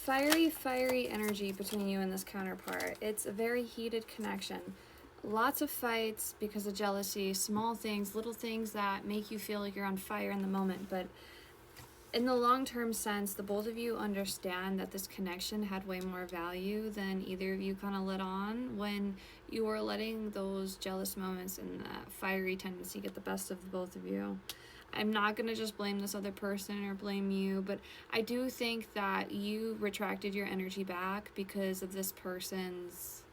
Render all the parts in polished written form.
fiery energy between you and this counterpart. It's a very heated connection. Lots of fights because of jealousy, small things, little things that make you feel like you're on fire in the moment. But in the long-term sense, the both of you understand that this connection had way more value than either of you kind of let on when you were letting those jealous moments and that fiery tendency get the best of the both of you. I'm not going to just blame this other person or blame you, but I do think that you retracted your energy back because of this person's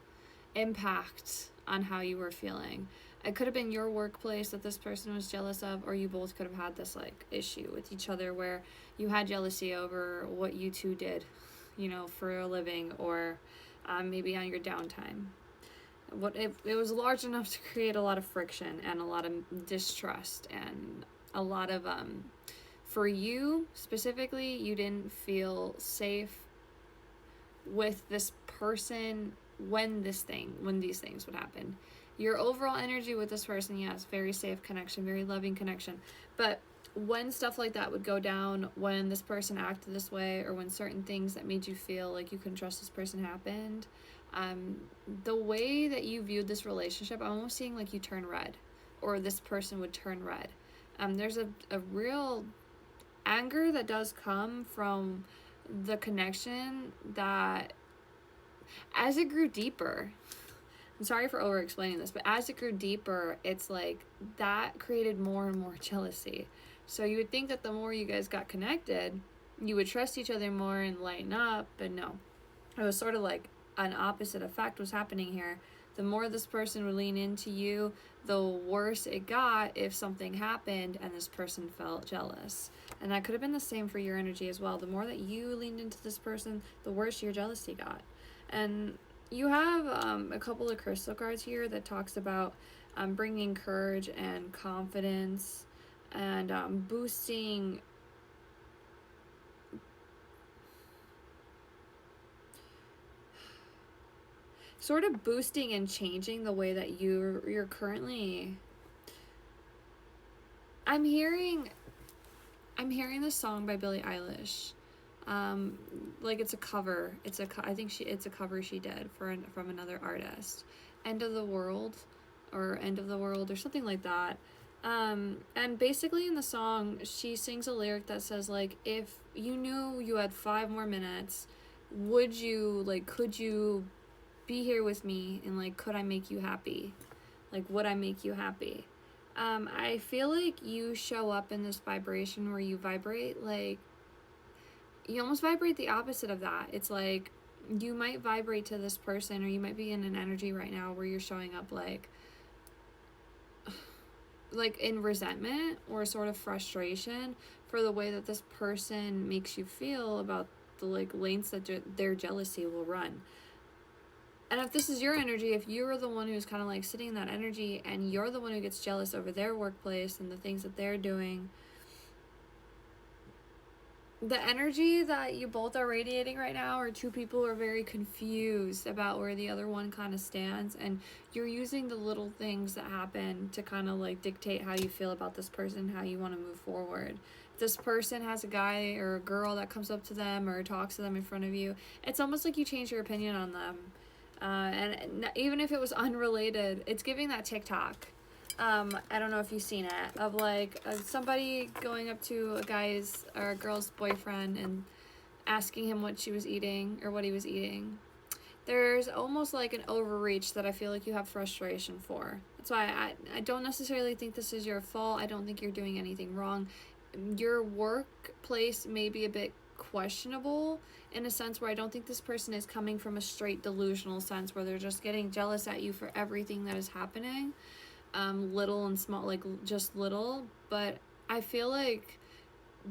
impact on how you were feeling. It could have been your workplace that this person was jealous of, or you both could have had this like issue with each other where you had jealousy over what you two did, you know, for a living, or maybe on your downtime. It was large enough to create a lot of friction and a lot of distrust and a lot of for you specifically, you didn't feel safe with this person when these things would happen. Your overall energy with this person, yes, very safe connection, very loving connection. But when stuff like that would go down, when this person acted this way, or when certain things that made you feel like you couldn't trust this person happened, the way that you viewed this relationship, I'm almost seeing like you turn red, or this person would turn red. There's a real anger that does come from the connection that as it grew deeper, I'm sorry for over explaining this, but as it grew deeper, it's like that created more and more jealousy. So you would think that the more you guys got connected, you would trust each other more and lighten up, but no. It was sort of like an opposite effect was happening here. The more this person would lean into you, the worse it got if something happened and this person felt jealous. And that could have been the same for your energy as well. The more that you leaned into this person, the worse your jealousy got. And you have a couple of crystal cards here that talks about bringing courage and confidence and boosting sort of boosting and changing the way that you're currently. I'm hearing this song by Billie Eilish. Like it's a cover. I think it's a cover she did from another artist. End of the World or something like that. And basically in the song she sings a lyric that says like, if you knew you had 5 more minutes, could you be here with me, and like, could I make you happy? Like, would I make you happy? I feel like you show up in this vibration where you vibrate like, you almost vibrate the opposite of that. It's like you might vibrate to this person, or you might be in an energy right now where you're showing up like in resentment or sort of frustration for the way that this person makes you feel about the like lengths that their jealousy will run. And if this is your energy, if you're the one who's kind of like sitting in that energy and you're the one who gets jealous over their workplace and the things that they're doing, the energy that you both are radiating right now are two people who are very confused about where the other one kind of stands, and you're using the little things that happen to kind of like dictate how you feel about this person, how you want to move forward. If this person has a guy or a girl that comes up to them or talks to them in front of you, it's almost like you change your opinion on them. And even if it was unrelated, it's giving that TikTok. I don't know if you've seen it, of like somebody going up to a guy's or a girl's boyfriend and asking him what she was eating or what he was eating. There's almost like an overreach that I feel like you have frustration for. That's why I don't necessarily think this is your fault. I don't think you're doing anything wrong. Your workplace may be a bit questionable in a sense where I don't think this person is coming from a straight delusional sense where they're just getting jealous at you for everything that is happening, little and small, like just little. But I feel like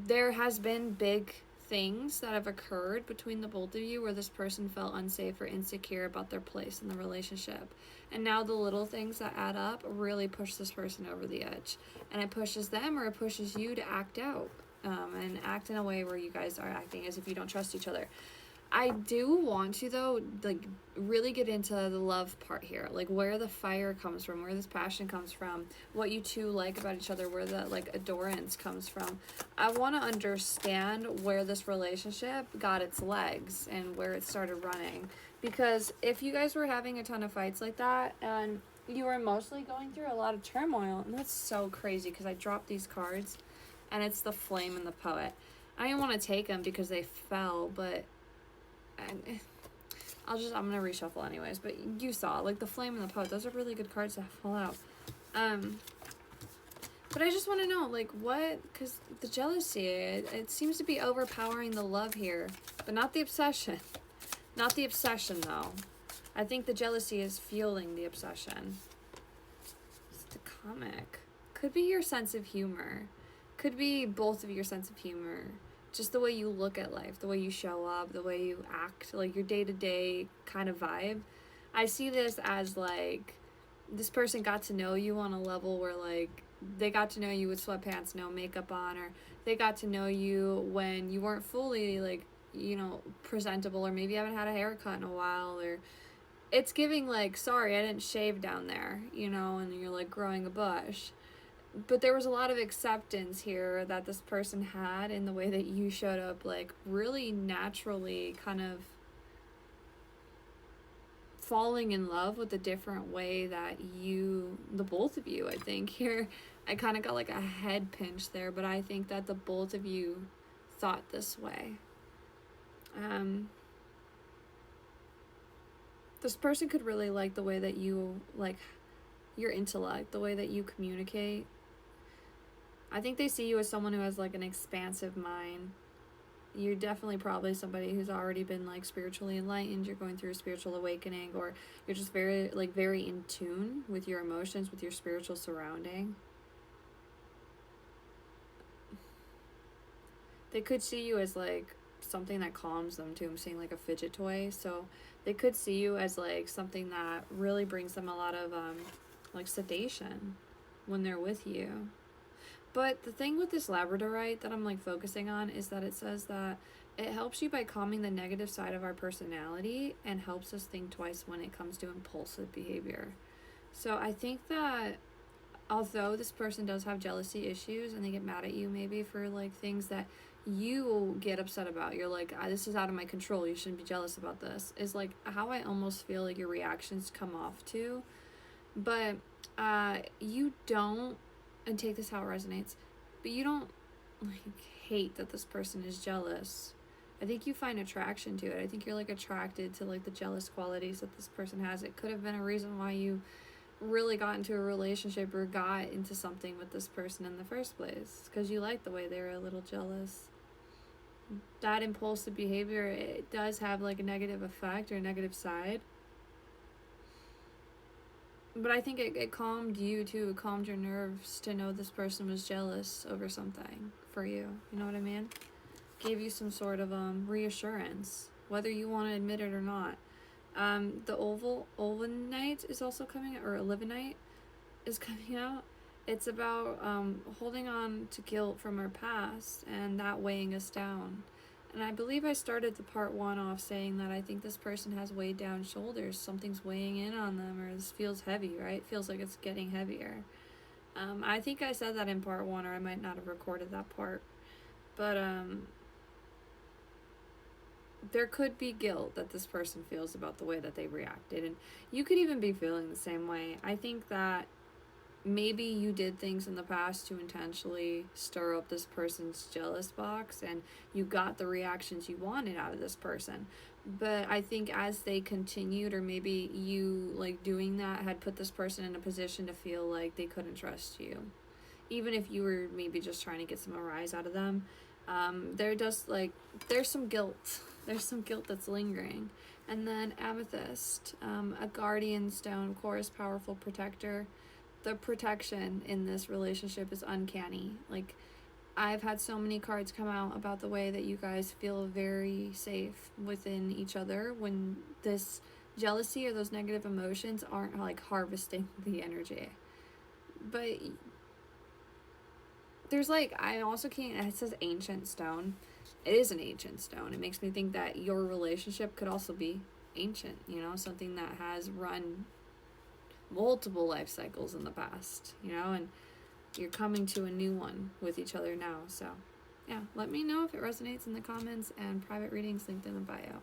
there has been big things that have occurred between the both of you where this person felt unsafe or insecure about their place in the relationship, and now the little things that add up really push this person over the edge, and it pushes them or it pushes you to act out and act in a way where you guys are acting as if you don't trust each other. I do want to, though, like, really get into the love part here, like where the fire comes from, where this passion comes from, what you two like about each other, where the like adorance comes from. I want to understand where this relationship got its legs and where it started running, because if you guys were having a ton of fights like that and you were mostly going through a lot of turmoil, and that's so crazy because I dropped these cards and it's the Flame and the Poet. I didn't want to take them because they fell, but I'm gonna reshuffle anyways, but you saw, like, the Flame and the Poet, those are really good cards to pull out. But I just want to know, like, what, because the jealousy, it seems to be overpowering the love here, but not the obsession. Not the obsession, though. I think the jealousy is fueling the obsession. It's the comic. Could be your sense of humor. Could be both of your sense of humor. Just the way you look at life, the way you show up, the way you act, like your day-to-day kind of vibe. I see this as, like, this person got to know you on a level where, like, they got to know you with sweatpants, no makeup on, or they got to know you when you weren't fully, like, you know, presentable, or maybe you haven't had a haircut in a while, or it's giving, like, sorry, I didn't shave down there, you know, and you're, like, growing a bush. But there was a lot of acceptance here that this person had in the way that you showed up, like, really naturally kind of falling in love with a different way that you, the both of you, I think here, I kind of got like a head pinch there, but I think that the both of you thought this way. This person could really like the way that you, like, your intellect, the way that you communicate. I think they see you as someone who has, like, an expansive mind. You're definitely probably somebody who's already been, like, spiritually enlightened. You're going through a spiritual awakening, or you're just very, like, very in tune with your emotions, with your spiritual surrounding. They could see you as, like, something that calms them too. I'm seeing, like, a fidget toy. So they could see you as, like, something that really brings them a lot of, like, sedation when they're with you. But the thing with this labradorite that I'm, like, focusing on is that it says that it helps you by calming the negative side of our personality and helps us think twice when it comes to impulsive behavior. So I think that although this person does have jealousy issues and they get mad at you maybe for, like, things that you get upset about, you're like, this is out of my control, you shouldn't be jealous about this, is, like, how I almost feel like your reactions come off to. But you don't, and take this how it resonates, but you don't, like, hate that this person is jealous. I think you find attraction to it. I think you're, like, attracted to, like, the jealous qualities that this person has. It could have been a reason why you really got into a relationship or got into something with this person in the first place, because you like the way they were a little jealous. That impulsive behavior, it does have, like, a negative effect or a negative side. But I think it calmed you too. It calmed your nerves to know this person was jealous over something for you. You know what I mean? Gave you some sort of reassurance, whether you want to admit it or not. The Olvenite is also coming out, or Olivenite is coming out. It's about holding on to guilt from our past and that weighing us down. And I believe I started the part 1 off saying that I think this person has weighed down shoulders. Something's weighing in on them, or this feels heavy, right? Feels like it's getting heavier. I think I said that in part 1, or I might not have recorded that part. But there could be guilt that this person feels about the way that they reacted. And you could even be feeling the same way. I think that maybe you did things in the past to intentionally stir up this person's jealous box and you got the reactions you wanted out of this person. But I think as they continued, or maybe you, like, doing that had put this person in a position to feel like they couldn't trust you, even if you were maybe just trying to get some rise out of them. There's some guilt. There's some guilt that's lingering. And then Amethyst, a guardian stone, of course, powerful protector. The protection in this relationship is uncanny. Like, I've had so many cards come out about the way that you guys feel very safe within each other when this jealousy or those negative emotions aren't, like, harvesting the energy. But there's, like, I also can't, it says ancient stone. it is an ancient stone. It makes me think that your relationship could also be ancient, you know, something that has run multiple life cycles in the past, you know, and you're coming to a new one with each other now. So yeah, let me know if it resonates in the comments, and private readings linked in the bio.